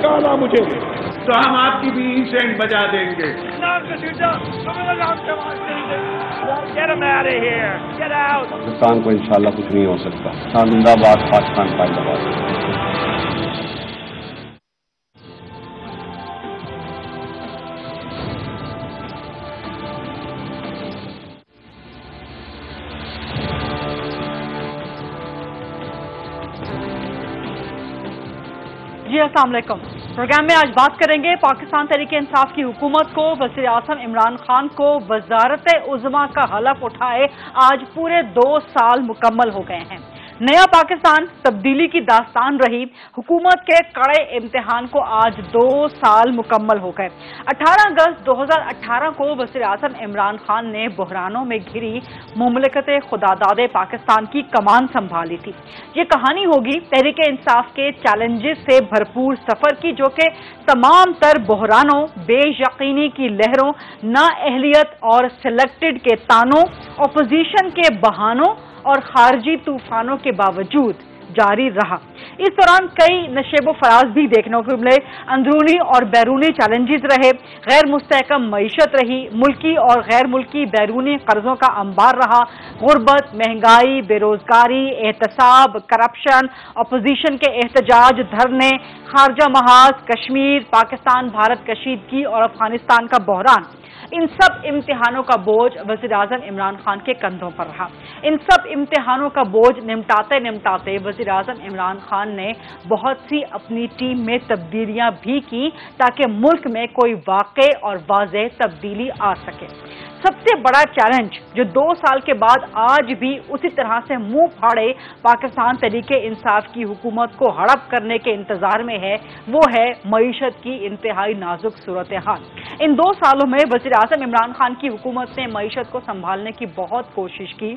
निकाला मुझे तो हम आपकी भी इंसेंट बजा देंगे। पाकिस्तान को इंशाल्लाह कुछ नहीं हो सकता। जिंदाबाद, पाकिस्तान जिंदाबाद। जी अस्सलाम वालेकुम। प्रोग्राम में आज बात करेंगे पाकिस्तान तहरीक इंसाफ की हुकूमत को वज़ीर आज़म इमरान खान को वज़ारत उज़्मा का हलफ उठाए आज पूरे 2 साल मुकम्मल हो गए हैं। नया पाकिस्तान तब्दीली की दास्तान रही हुकूमत के कड़े इम्तिहान को आज 2 साल मुकम्मल हो गए। 18 अगस्त 2018 को वज़ीर आज़म इमरान खान ने बहरानों में घिरी मुमलिकत खुदादाद पाकिस्तान की कमान संभाली थी। ये कहानी होगी तहरीक इंसाफ के चैलेंजेस से भरपूर सफर की, जो कि तमाम तर बहरानों, बेयकीनी की लहरों, नाअहलियत और सिलेक्टेड के तानों, अपोजिशन के बहानों और खारजी तूफानों के बावजूद जारी रहा। इस दौरान कई नशेबो फराज भी देखने को मिले। अंदरूनी और बैरूनी चैलेंजेस रहे, गैर मुस्तहकम मईशत रही, मुल्की और गैर मुल्की बैरूनी कर्जों का अंबार रहा, गुर्बत, महंगाई, बेरोजगारी, एहतसाब, करप्शन, अपोजिशन के एहतजाज, धरने, खारजा महाज, कश्मीर, पाकिस्तान भारत कशीदगी और अफगानिस्तान का बहरान। इन सब इम्तिहानों का बोझ वज़ीर आज़म इमरान खान के कंधों पर रहा। इन सब इम्तिहानों का बोझ निमटाते निमटाते वज़ीर आज़म इमरान खान ने बहुत सी अपनी टीम में तब्दीलियां भी की ताकि मुल्क में कोई वाक़ई और वाज़ेह तब्दीली आ सके। सबसे बड़ा चैलेंज जो 2 साल के बाद आज भी उसी तरह से मुंह फाड़े पाकिस्तान तहरीक इंसाफ की हुकूमत को हड़प करने के इंतजार में है, वो है मईशत की इंतहाई नाजुक सूरत हाल। इन 2 सालों में वज़ीर आज़म इमरान खान की हुकूमत ने मईशत को संभालने की बहुत कोशिश की।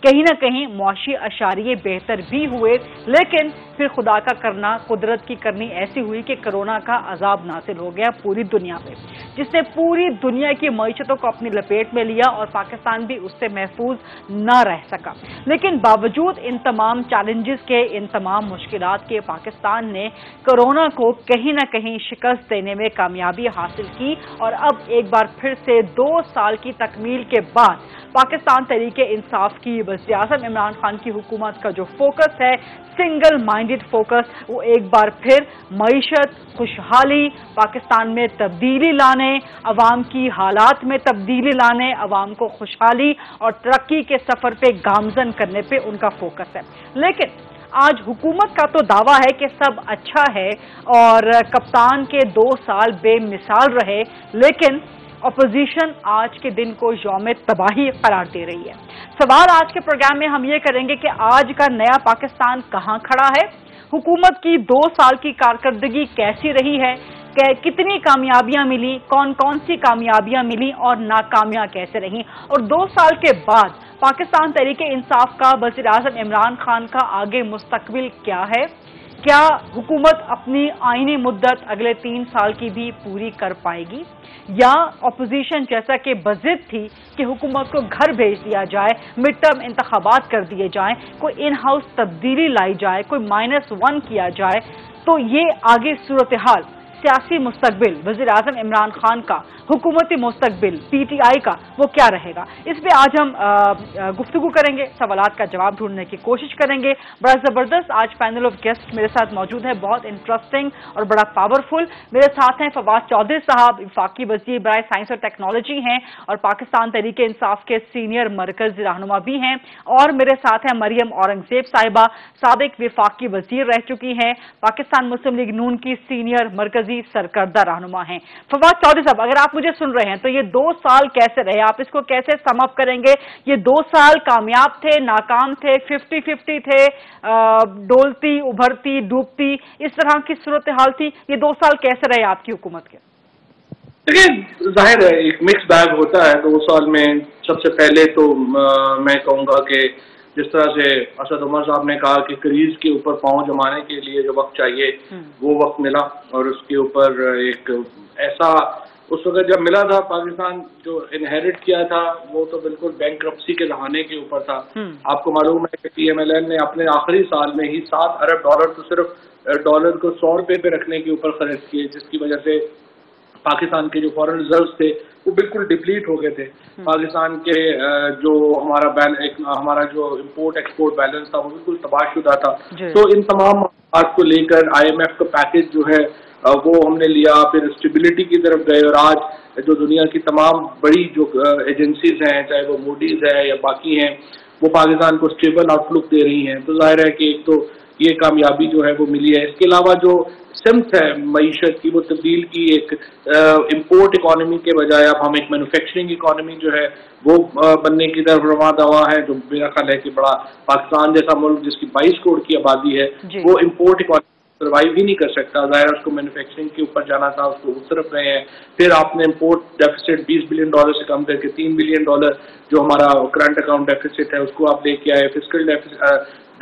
कहीं ना कहीं मुआशी अशारिये बेहतर भी हुए, लेकिन फिर खुदा का करना, कुदरत की करनी ऐसी हुई कि कोरोना का अजाब नासिल हो गया पूरी दुनिया पे, जिसने पूरी दुनिया की मईशतों को अपनी लपेट में लिया और पाकिस्तान भी उससे महफूज न रह सका। लेकिन बावजूद इन तमाम चैलेंजेस के, इन तमाम मुश्किलात के, पाकिस्तान ने कोरोना को कहीं ना कहीं शिकस्त देने में कामयाबी हासिल की और अब एक बार फिर से 2 साल की तकमील के बाद पाकिस्तान तहरीक इंसाफ की वज़ीर आज़म इमरान खान की हुकूमत का जो फोकस है, सिंगल माइंडेड फोकस, वो एक बार फिर मईशत, खुशहाली, पाकिस्तान में तब्दीली लाने, अवाम की हालात में तब्दीली लाने, अवाम को खुशहाली और तरक्की के सफर पे गामजन करने पे उनका फोकस है। लेकिन आज हुकूमत का तो दावा है कि सब अच्छा है और कप्तान के 2 साल बेमिसाल रहे, लेकिन अपोजिशन आज के दिन को यौम तबाही करार दे रही है। सवाल आज के प्रोग्राम में हम ये करेंगे कि आज का नया पाकिस्तान कहां खड़ा है, हुकूमत की 2 साल की कारकर्दगी कैसी रही है, कितनी कामयाबियां मिली, कौन कौन सी कामयाबियां मिली और नाकामियां कैसे रहीं, और 2 साल के बाद पाकिस्तान तहरीक इंसाफ का वज़ीर आज़म इमरान खान का आगे मुस्तकबिल क्या है। क्या हुकूमत अपनी आईनी मुद्दत अगले 3 साल की भी पूरी कर पाएगी, या अपोजिशन जैसा कि बज़िद थी कि हुकूमत को घर भेज दिया जाए, मिड टर्म इंतखाबात कर दिए जाएं, कोई इन हाउस तब्दीली लाई जाए, कोई -1 किया जाए, तो ये आगे सूरत हाल, सियासी मुस्तकबिल वज़ीर आज़म इमरान खान का, हुकूमती मुस्तकबिल PTI का, वो क्या रहेगा। इस पे आज हम गुफ्तगू करेंगे, सवालात का जवाब ढूंढने की कोशिश करेंगे। बड़ा ज़बरदस्त आज पैनल ऑफ गेस्ट मेरे साथ मौजूद है, बहुत इंटरेस्टिंग और बड़ा पावरफुल। मेरे साथ हैं फवाद चौधरी साहब, वफाकी वज़ीर बराए साइंस और टेक्नोलॉजी हैं और पाकिस्तान तहरीक इंसाफ के सीनियर मरकज़ी रहनुमा भी हैं, और मेरे साथ हैं मरियम औरंगज़ेब साहिबा, साबिक वफाकी वज़ीर रह चुकी हैं, पाकिस्तान मुस्लिम लीग नून की सीनियर मरकज़ी सरकर्दा रहनुमा हैं। फवाद चौधरी साहब, अगर आप मुझे सुन रहे हैं तो ये 2 साल कैसे रहे, आप इसको कैसे समअप करेंगे। ये 2 साल कामयाब थे, नाकाम थे, 50-50 थे, डोलती उभरती डूबती, इस तरह की सूरत हाल थी। ये 2 साल कैसे रहे आपकी हुकूमत के? देखिए, जाहिर है एक मिक्स बैग होता है 2 साल में। सबसे पहले तो मैं कहूँगा कि जिस तरह से असद उमर साहब ने कहा कि क्रीज के ऊपर पांव जमाने के लिए जो वक्त चाहिए वो वक्त मिला, और उसके ऊपर एक ऐसा उस वक्त जब मिला था पाकिस्तान जो इनहेरिट किया था वो तो बिल्कुल बैंक्रप्सी के दहाने के ऊपर था। आपको मालूम है कि PMLN ने अपने आखिरी साल में ही 7 अरब डॉलर तो सिर्फ डॉलर को 100 रुपये पे रखने के ऊपर खर्च किए, जिसकी वजह से पाकिस्तान के जो फॉरेन रिजर्व्स थे वो बिल्कुल डिप्लीट हो गए थे। पाकिस्तान के जो हमारा जो इम्पोर्ट एक्सपोर्ट बैलेंस था वो बिल्कुल तबाहशुदा था। तो इन तमाम बात को लेकर IMF का पैकेज जो है वो हमने लिया, फिर स्टेबिलिटी की तरफ गए और आज जो दुनिया की तमाम बड़ी जो एजेंसीज हैं, चाहे वो मूडीज है या बाकी हैं, वो पाकिस्तान को स्टेबल आउटलुक दे रही हैं। तो जाहिर है कि एक तो ये कामयाबी जो है वो मिली है। इसके अलावा जो सिमत है मईशत की वो तब्दील की, एक इम्पोर्ट इकॉनमी के बजाय अब हम एक मैन्युफैक्चरिंग इकॉनमी जो है वो बनने की तरफ रवा दवा है, जो मेरा ख्याल है कि बड़ा पाकिस्तान जैसा मुल्क जिसकी 22 करोड़ की आबादी है वो इम्पोर्ट इकॉनमी सर्वाइव ही नहीं कर सकता। ज़ाहिर है उसको मैन्युफैक्चरिंग के ऊपर जाना था, उसको उस तरफ गए हैं। फिर आपने इम्पोर्ट डेफिसिट $20 बिलियन से कम करके $3 बिलियन जो हमारा करंट अकाउंट डेफिसिट है उसको आप लेके आए। फिस्कल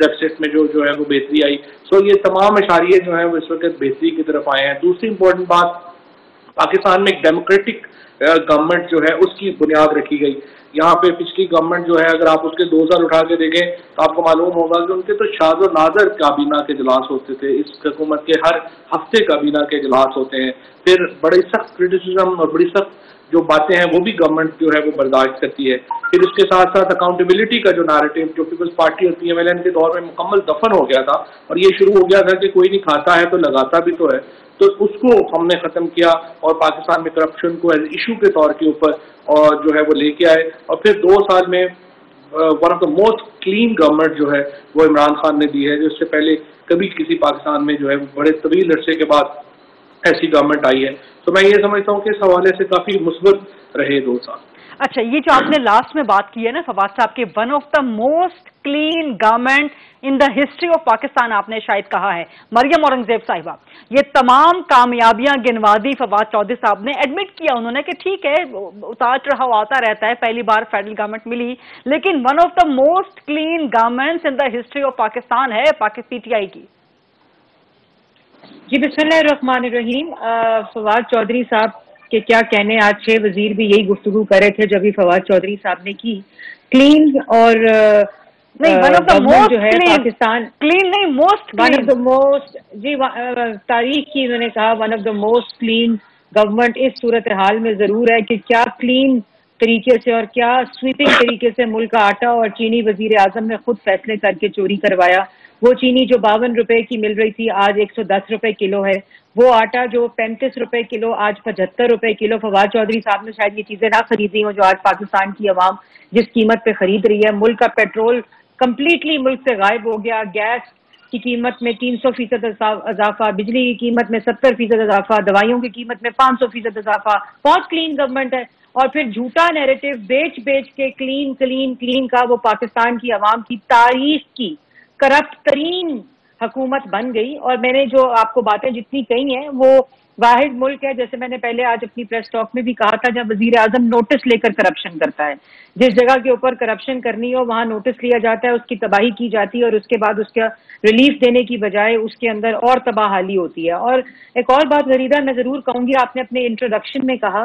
डेफिसिट में जो है वो बेहतरी आई। सो ये तमाम इशारे जो है वो इस वक्त बेहतरी की तरफ आए हैं। दूसरी इंपॉर्टेंट बात, पाकिस्तान में एक डेमोक्रेटिक गवर्नमेंट जो है उसकी बुनियाद रखी गई। यहाँ पे पिछली गवर्नमेंट जो है अगर आप उसके 2 साल उठा के देखें तो आपको मालूम होगा कि उनके तो शाज़ और नाज़र काबीना के इजलास होते थे। इस हुकूमत के हर हफ्ते काबीना के इजलास होते हैं। फिर बड़ी सख्त क्रिटिसिज्म और बड़ी सख्त जो बातें हैं वो भी गवर्नमेंट जो है वो बर्दाश्त करती है। फिर उसके साथ साथ अकाउंटेबिलिटी का जो नैरेटिव जो पीपल्स पार्टी और PMLN के दौर में मुकम्मल दफन हो गया था और ये शुरू हो गया था कि कोई नहीं खाता है तो लगाता भी तो है, तो उसको हमने ख़त्म किया और पाकिस्तान में करप्शन को एज इशू के तौर के ऊपर और जो है वो लेके आए। और फिर 2 साल में one of the most clean government जो है वो इमरान खान ने दी है, जिससे पहले कभी किसी पाकिस्तान में जो है बड़े तवील अरसे के बाद ऐसी गवर्नमेंट आई है। तो मैं ये समझता हूँ कि इस हवाले से काफ़ी मुस्बत रहे 2 साल। अच्छा, ये जो आपने लास्ट में बात की है ना फवाद साहब के, one of the most clean government in the history of Pakistan आपने शायद कहा है, मरियम औरंगजेब साहिबा, ये तमाम कामयाबियां गिनवा दी फवाद चौधरी साहब ने। एडमिट किया उन्होंने कि ठीक है उतार चढ़ाव आता रहता है, पहली बार फेडरल गवर्नमेंट मिली, लेकिन one of the most clean governments in the history of Pakistan है PTI की। जी बिस्मिल्लाहिर्रहमानिर्रहीम। फवाद चौधरी साहब के क्या कहने, आज 6 वजीर भी यही गुफ्तगू कर रहे थे जब भी फवाद चौधरी साहब ने की। क्लीन और नहीं, वन ऑफ द मोस्ट जो है पाकिस्तान क्लीन नहीं, most one of the most, जी तारीख की उन्होंने कहा one of the most clean government इस सूरत हाल में जरूर है कि क्या क्लीन तरीके से और क्या स्वीपिंग तरीके से मुल्क का आटा और चीनी वजीर आजम ने खुद फैसले करके चोरी करवाया। वो चीनी जो 52 रुपए की मिल रही थी आज 110 रुपए किलो है। वो आटा जो 35 रुपए किलो आज 75 रुपए किलो। फवाद चौधरी साहब ने शायद ये चीजें ना खरीदी हो जो आज पाकिस्तान की आवाम जिस कीमत पे खरीद रही है। मुल्क का पेट्रोल कंप्लीटली मुल्क से गायब हो गया। गैस की कीमत में 300% इजाफा, बिजली की कीमत में 70% इजाफा, दवाइयों की कीमत में 500% इजाफा। बहुत क्लीन गवर्नमेंट है। और फिर झूठा नैरेटिव बेच बेच के क्लीन क्लीन क्लीन का वो पाकिस्तान की आवाम की तारीख की करप्ट तरीन हुकूमत बन गई। और मैंने जो आपको बातें जितनी कही हैं वो वाहिद मुल्क है, जैसे मैंने पहले आज अपनी प्रेस टॉक में भी कहा था, जब वजीर आजम नोटिस लेकर करप्शन करता है। जिस जगह के ऊपर करप्शन करनी हो वहां नोटिस लिया जाता है, उसकी तबाही की जाती है और उसके बाद उसका रिलीफ देने की बजाय उसके अंदर और तबाहाली होती है। और एक और बात गरीदा मैं जरूर कहूंगी, आपने अपने इंट्रोडक्शन में कहा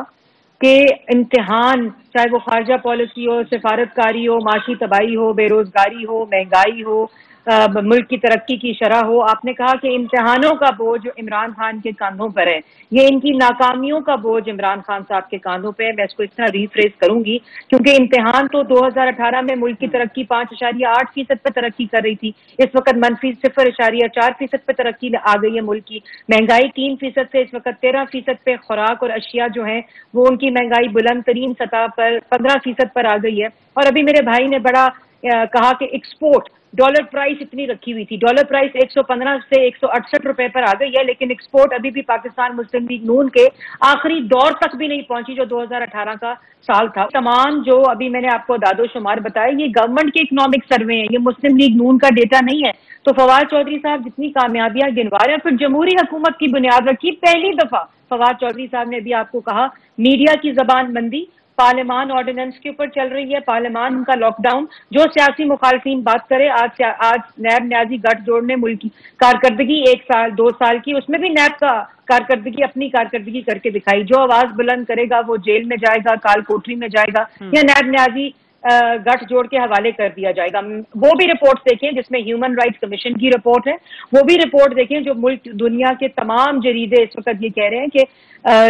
कि इम्तिहान, चाहे वो खारजा पॉलिसी हो, सिफारतकारी हो, माशी तबाही हो, बेरोजगारी हो, महंगाई हो, मुल्क की तरक्की की शरह हो, आपने कहा कि इम्तिहानों का बोझ इमरान खान के कांधों पर है। ये इनकी नाकामियों का बोझ इमरान खान साहब के कांधों पे है। मैं इसको इस तरह रिफ्रेज करूंगी क्योंकि इम्तिहान तो 2018 में मुल्क की तरक्की 5.8% पे तरक्की कर रही थी। इस वक्त मनफी 0.4% पे तरक्की आ गई है मुल्क की। महंगाई 3% से इस वक्त 13% पे, खुराक और अशिया जो है वो उनकी महंगाई बुलंद तरीन सतह पर 15% पर आ गई है। और अभी मेरे भाई ने बड़ा कहा कि एक्सपोर्ट डॉलर प्राइस इतनी रखी हुई थी, डॉलर प्राइस 115 से 168 रुपए पर आ गई है, लेकिन एक्सपोर्ट अभी भी पाकिस्तान मुस्लिम लीग नून के आखिरी दौर तक भी नहीं पहुंची जो 2018 का साल था। तमाम जो अभी मैंने आपको दादो शुमार बताया ये गवर्नमेंट के इकोनॉमिक सर्वे है, ये मुस्लिम लीग नून का डेटा नहीं है। तो फवाद चौधरी साहब जितनी कामयाबियां गिनवा रहे हैं, फिर जमहूरी हुकूमत की बुनियाद रखी। पहली दफा फवाद चौधरी साहब ने भी आपको कहा मीडिया की जबान बंदी, पार्लियामान ऑर्डिनेंस के ऊपर चल रही है, पार्लियामान का लॉकडाउन। जो सियासी मुखालफिन बात करे, आज नैब न्याजी गठजोड़ ने मुल्क की कारकर्दगी 1 साल 2 साल की, उसमें भी नैब का कारकर्दगी अपनी कारकर्दगी करके दिखाई। जो आवाज बुलंद करेगा वो जेल में जाएगा, काल कोठरी में जाएगा, या नैब न्याजी गठजोड़ के हवाले कर दिया जाएगा। वो भी रिपोर्ट देखें जिसमें ह्यूमन राइट्स कमीशन की रिपोर्ट है, वो भी रिपोर्ट देखें। जो मुल्क दुनिया के तमाम जरीदे इस वक्त ये कह रहे हैं कि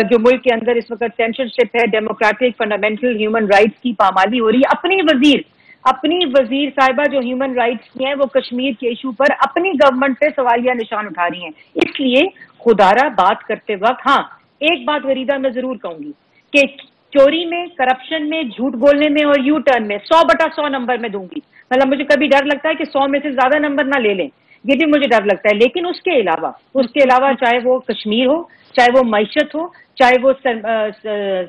जो मुल्क के अंदर इस वक्त सेंसरशिप है, डेमोक्रेटिक फंडामेंटल ह्यूमन राइट्स की पामाली हो रही है। अपनी वजीर साहिबा जो ह्यूमन राइट्स की हैं, वो कश्मीर के इशू पर अपनी गवर्नमेंट पे सवालिया निशान उठा रही हैं। इसलिए खुदारा बात करते वक्त, हाँ एक बात वरीदा मैं जरूर कहूंगी कि चोरी में, करप्शन में, झूठ बोलने में और यू टर्न में 100/100 नंबर में दूंगी। मतलब मुझे कभी डर लगता है कि 100 में से ज्यादा नंबर ना ले लें, ये भी मुझे डर लगता है। लेकिन उसके अलावा चाहे वो कश्मीर हो, चाहे वो मईशत हो, चाहे वो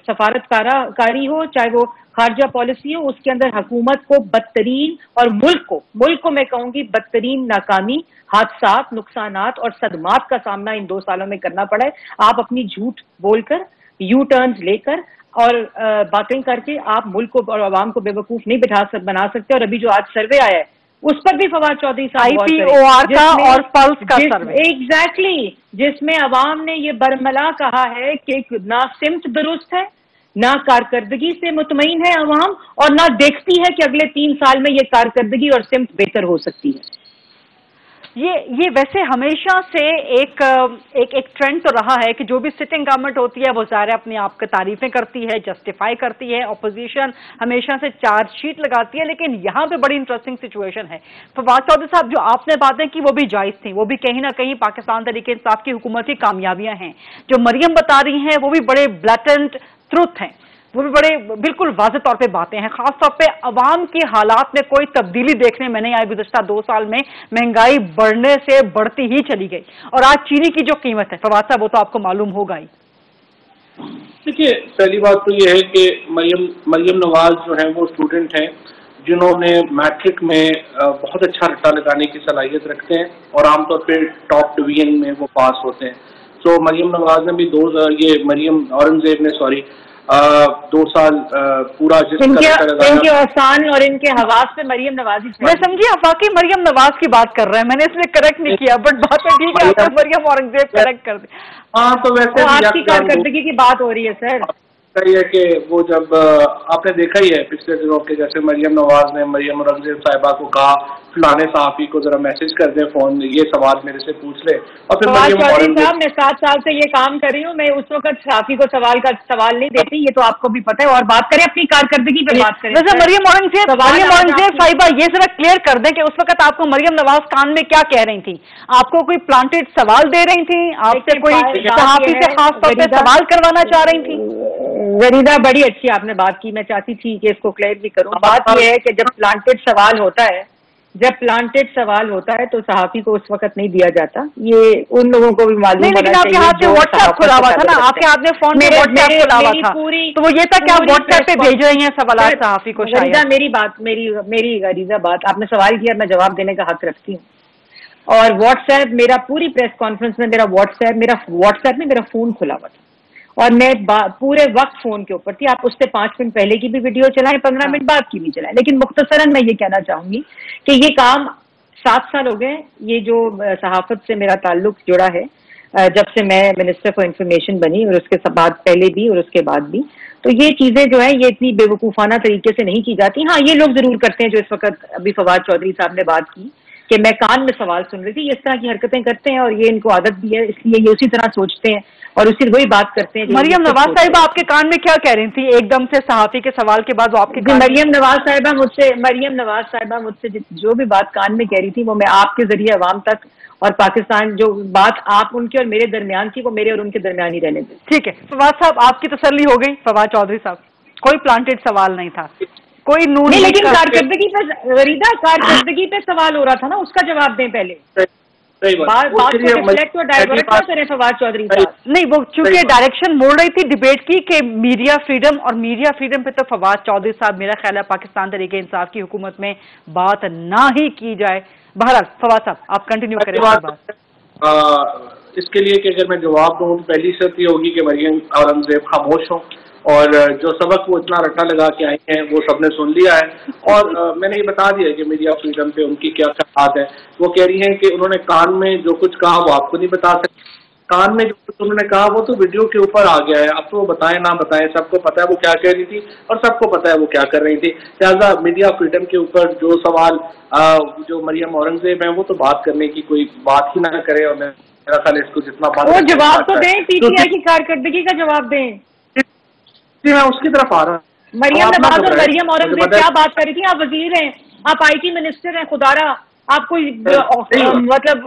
सफारतकारी हो, चाहे वो खारजा पॉलिसी हो, उसके अंदर हुकूमत को बदतरीन और मुल्क को मैं कहूंगी बदतरीन नाकामी, हादसात, नुकसानात और सदमात का सामना इन 2 सालों में करना पड़ा है। आप अपनी झूठ बोलकर, यू टर्न्स लेकर और बातें करके आप मुल्क को और आवाम को बेवकूफ नहीं बना सकते। और अभी जो आज सर्वे आया है उस पर भी फवाद चौधरी साहब IPOR का और पल्स का सर्वे, एग्जैक्टली, जिसमें अवाम ने ये बरमला कहा है कि ना सिमत दुरुस्त है, ना कारकर्दगी से मुतमईन है अवाम, और ना देखती है कि अगले 3 साल में ये कारकर्दगी और सिमत बेहतर हो सकती है। ये वैसे हमेशा से एक ट्रेंड तो रहा है कि जो भी सिटिंग गवर्नमेंट होती है वो ज़ाहिर अपने आप की तारीफें करती है, जस्टिफाई करती है, ऑपोजिशन हमेशा से चार्जशीट लगाती है। लेकिन यहाँ पे बड़ी इंटरेस्टिंग सिचुएशन है। फवाद चौधरी साहब, जो आपने बातें की वो भी जायज़ थी, वो भी कहीं ना कहीं पाकिस्तान तहरीक इंसाफ की हुकूमत की कामयाबियां हैं। जो मरियम बता रही हैं वो भी बड़े ब्लैटेंट ट्रुथ हैं, वो भी बड़े बिल्कुल वाज़ेह तौर पे बातें हैं। खासतौर पे अवाम के हालात में कोई तब्दीली देखने में नहीं आई। गुज़श्ता 2 साल में महंगाई बढ़ने से बढ़ती ही चली गई। और आज चीनी की जो कीमत है फवाद साहब, वो तो आपको मालूम होगा ही। देखिए, पहली बात तो ये है कि मरियम नवाज जो है वो स्टूडेंट हैं जिन्होंने मैट्रिक में बहुत अच्छा रट्टा लगाने की सलाहियत रखते हैं और आमतौर पर टॉप डिवीजन में वो पास होते हैं। तो मरियम नवाज ने भी मरियम औरंगजेब ने 2 साल पूरा इनके आसान और इनके हवास पे मरियम नवाजी, मैं समझी आप वाकई मरियम नवाज की बात कर रहे हैं, मैंने इसलिए करेक्ट नहीं किया, बट बात तो ठीक है, आपने मरियम औरंगजेब करेक्ट कर दी। हाँ, तो वैसे आपकी कारकर्दगी की बात हो रही है सर। सही है कि वो जब आपने देखा ही है पिछले दिनों के, जैसे मरियम नवाज ने मरियम औरंगजेब साहिबा को कहा फलाने सहाफ़ी को जरा मैसेज कर दें फोन, ये सवाल मेरे से पूछ ले। और फिर मरियम औरंगजेब साहब, मैं 7 साल से ये काम कर रही हूँ, मैं उस वक्त सहाफ़ी को सवाल नहीं देती, ये तो आपको भी पता है। और बात करें अपनी कारकर्दगी पे बात करें। वैसे मरियम औरंगजेब साहिबा ये जरा क्लियर कर दें कि उस वक्त आपको मरियम नवाज कान में क्या कह रही थी? आपको कोई प्लांटेड सवाल दे रही थी? आपसे कोई सहाफ़ी से खास तौर पर सवाल करवाना चाह रही थी? वरीदा, बड़ी अच्छी आपने बात की, मैं चाहती थी कि इसको क्लियर भी करूं। बात यह है कि जब प्लांटेड सवाल होता है तो सहाफ़ी को उस वक्त नहीं दिया जाता। ये उन लोगों को भी मालूम होना चाहिए। आपके हाथ में व्हाट्सएप खुला हुआ था ना, आपके हाथ में फोन में व्हाट्सएप खुला हुआ था, तो वो ये था कि आप व्हाट्सएप पे भेज रही हैं सवाल सहाफ़ी को। शायद मेरी गरीजा बात, आपने सवाल किया, मैं जवाब देने का हक रखती हूँ। और व्हाट्सएप, मेरा पूरी प्रेस कॉन्फ्रेंस में मेरा व्हाट्सएप में मेरा फोन खुला हुआ था और मैं पूरे वक्त फोन के ऊपर थी। आप उससे 5 मिनट पहले की भी वीडियो चलाएं, 15 मिनट बाद की भी चलाएं। लेकिन मुख्तसरन मैं ये कहना चाहूंगी कि ये काम 7 साल हो गए, ये जो सहाफत से मेरा ताल्लुक जुड़ा है जब से मैं मिनिस्टर फॉर इंफॉर्मेशन बनी, और उसके बाद पहले भी और उसके बाद भी, तो ये चीजें जो है ये इतनी बेवकूफाना तरीके से नहीं की जाती। हाँ, ये लोग जरूर करते हैं जो इस वक्त अभी फवाद चौधरी साहब ने बात की कि मैं कान में सवाल सुन रही थी, इस तरह की हरकतें करते हैं और ये इनको आदत भी है, इसलिए ये उसी तरह सोचते हैं और उसी वही बात करते हैं। मरियम नवाज साहिबा आपके कान में क्या कह रही थी एकदम से सहाफ़ी के सवाल के बाद? वो आपके मरियम नवाज साहिबा मुझसे जो भी बात कान में कह रही थी वो मैं आपके जरिए अवाम तक और पाकिस्तान, जो बात आप उनके और मेरे दरमियान थी वो मेरे और उनके दरमियान ही रहने दी। ठीक है फवाद साहब, आपकी तसल्ली हो गई? फवाद चौधरी साहब, कोई प्लांटेड सवाल नहीं था, कोई नून नहीं, लेकिन कारकर्दगी पे सवाल हो रहा था ना, उसका जवाब दें पहले। बात को रिफ्लेक्ट और डाइवर्ट ना करें फवाद चौधरी साहब। नहीं, वो चूंकि डायरेक्शन मोड़ रही थी डिबेट की कि मीडिया फ्रीडम, और मीडिया फ्रीडम पे तो फवाद चौधरी साहब मेरा ख्याल है पाकिस्तान तहरीक इंसाफ की हुकूमत में बात ना ही की जाए। बहरहाल फवाद साहब आप कंटिन्यू करें बात। इसके लिए कि अगर मैं जवाब दूं तो पहली शर्त ये होगी कि मरियम औरंगजेब खामोश हो और जो सबक वो इतना रट्टा लगा के आई हैं वो सबने सुन लिया है। और मैंने ये बता दिया कि मीडिया फ्रीडम पे उनकी क्या ख्याल है। वो कह रही हैं कि उन्होंने कान में जो कुछ कहा वो आपको नहीं बता सकते, कान में जो कुछ उन्होंने कहा वो तो वीडियो के ऊपर आ गया है, अब तो वो बताएं ना बताएं सबको पता है वो क्या कह रही थी और सबको पता है वो क्या कर रही थी। लिहाजा मीडिया फ्रीडम के ऊपर जो सवाल जो मरियम औरंगजेब है वो तो बात करने की कोई बात ही ना करे, और मेरा ख्याल इसको जितना बात वो जवाब तो दें, पीटीआई की कारकर्दगी का जवाब दें। मैं उसकी तरफ आ रहा हूँ। मरियम नवाज और मरियम औरंगजेब क्या बात कर रही थी? आप वजीर हैं, आप IT मिनिस्टर हैं, खुदारा आप कोई मतलब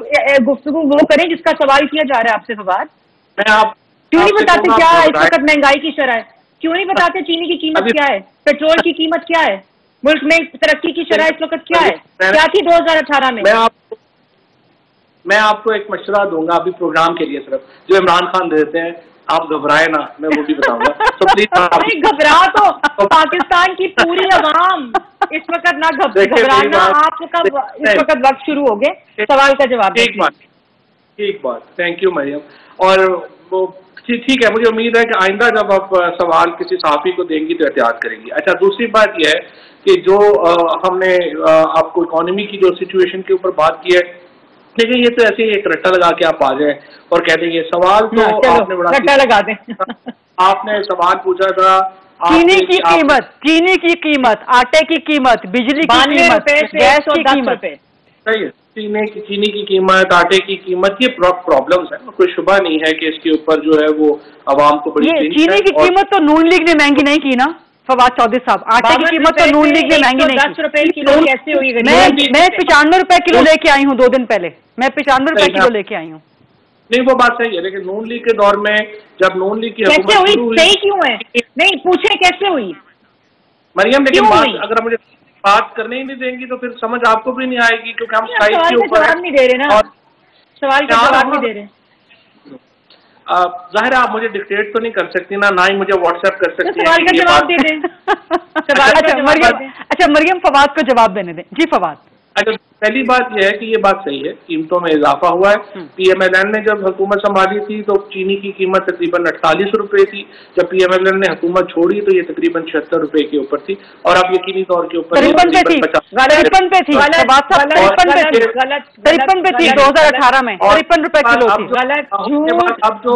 गुफ्तगू वो करें जिसका सवाल किया जा रहा है आपसे। फवाद क्यों नहीं बताते क्या है इस वक्त महंगाई की शरह? क्यों नहीं बताते चीनी की कीमत क्या है, पेट्रोल की कीमत क्या है, मुल्क में तरक्की की शरह इस वक्त क्या है, क्या थी 2018 में? मैं आपको एक मशवरा दूंगा अभी प्रोग्राम के लिए, सिर्फ जो इमरान खान देते हैं, आप घबराए ना, मैं वो भी बताऊंगा। तो प्लीज घबरा तो पाकिस्तान की पूरी आवाम इस वक्त ना घबराना, आपका इस वक्त वक्त शुरू हो गए, सवाल का जवाब। ठीक बात, थैंक यू मरियम। और वो ठीक है, मुझे उम्मीद है कि आइंदा जब आप सवाल किसी सहाफी को देंगी तो एहतियात करेंगी। अच्छा, दूसरी बात यह है कि जो हमने आपको इकोनॉमी की जो सिचुएशन के ऊपर बात की है, लेकिन ये तो ऐसे ही एक रट्टा लगा के आप आ जाए और कह देंगे सवाल तो आपने बड़ा रट्टा लगा दें। आपने सवाल पूछा था चीनी की कीमत, आटे की कीमत, बिजली की कीमत, गैस की कीमत। सही है, चीनी की कीमत, आटे की कीमत, ये प्रॉब्लम्स है, कोई शुबा नहीं है कि इसके ऊपर जो है वो आवाम को बड़ी चीनी की कीमत तो नून लीग ने महंगी नहीं की ना फवाद चौधरी साहब, आटे की कीमत तो नून लीग ने महंगी नहीं की। 10 रुपए किलो कैसे हुई? मैं 95 रुपए किलो लेके आई हूँ 2 दिन पहले, मैं 95 रुपए किलो लेके आई हूँ। नहीं वो बात सही है, लेकिन नून लीग के दौर में जब नून लीग की कैसे हुई, सही क्यों है? नहीं पूछे कैसे हुई मरियम, लेकिन अगर मुझे बात करने ही नहीं देंगी तो फिर समझ आपको भी नहीं आएगी, क्योंकि हम साइड के ऊपर जवाब नहीं दे रहे ना, सवाल का जवाब नहीं दे रहे। जाहिर है आप मुझे डिक्टेट तो नहीं कर सकती ना ही मुझे व्हाट्सएप कर सकती हैं। सवाल का जवाब दे दें। अच्छा मरियम फवाद को जवाब देने दें। जी फवाद। अच्छा, पहली बात यह है कि ये बात सही है, कीमतों में इजाफा हुआ है। PMLN ने जब हुकूमत संभाली थी तो चीनी की कीमत तकरीबन 48 रुपए थी, जब PMLN ने हुकूमत छोड़ी तो ये तकरीबन 76 रुपए के ऊपर थी, और अब यकीनी तौर के ऊपर 53 पे थी 2018 में 53 रुपए किलो थी। अब जो